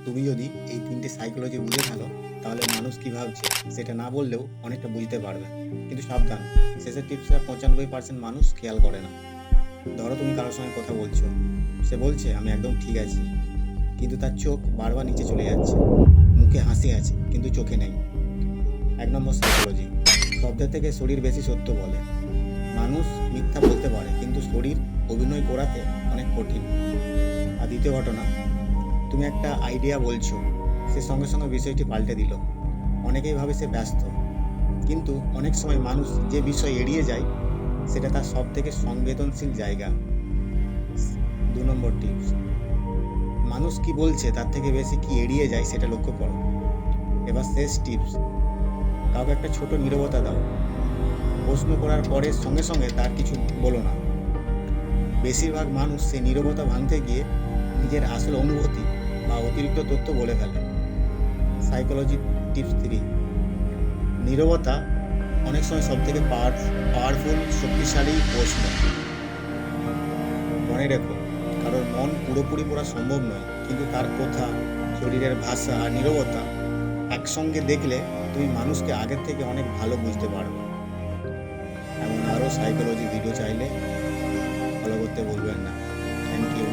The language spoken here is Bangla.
তুমি যদি এই ৩টে সাইকোলজি বুঝে থাকো, তাহলে মানুষ কী ভাবছে সেটা না বললেও অনেকটা বুঝতে পারবে। কিন্তু সাবধান, শেষের টিপসটা ৯৫% মানুষ খেয়াল করে না। ধরো তুমি কারোর সঙ্গে কথা বলছো, সে বলছে আমি একদম ঠিক আছি, কিন্তু তার চোখ বারবার নিচে চলে যাচ্ছে। মুখে হাসি আছে কিন্তু চোখে নেই। ১ নম্বর সাইকোলজি, শব্দের থেকে শরীর বেশি সত্য বলে। মানুষ মিথ্যা বলতে পারে, কিন্তু শরীর অভিনয় করাতে অনেক কঠিন। আর দ্বিতীয় ঘটনা, তুমি একটা আইডিয়া বলছো, সে সঙ্গে সঙ্গে বিষয়টি পাল্টে দিল। অনেকেই ভাবে সে ব্যস্ত, কিন্তু অনেক সময় মানুষ যে বিষয় এড়িয়ে যায় সেটা তার সব থেকে সংবেদনশীল জায়গা। ২ নম্বর টিপস, মানুষ কি বলছে তার থেকে বেশি কি এড়িয়ে যায় সেটা লক্ষ্য করো। এবার শেষ টিপস, কাউকে একটা ছোট নীরবতা দাও। প্রশ্ন করার পরে সঙ্গে সঙ্গে তার কিছু বলো না। বেশিরভাগ মানুষ সেই নীরবতা ভাঙতে গিয়ে নিজের আসল অনুভূতি বা অতিরিক্ত তথ্য বলে ফেলে। সাইকোলজি টিপস 3, নীরবতা অনেক সময় সব থেকে পাওয়ারফুল শক্তিশালী প্রশ্ন। মনে রেখো, কারোর মন পুরোপুরি পড়া সম্ভব নয়, কিন্তু তার কথা, শরীরের ভাষা আর নীরবতা একসঙ্গে দেখলে তুমি মানুষকে আগের থেকে অনেক ভালো বুঝতে পারবে। এমন আরও সাইকোলজি ভিডিও চাইলে ফলো করতে ভুলবেন না। Thank you.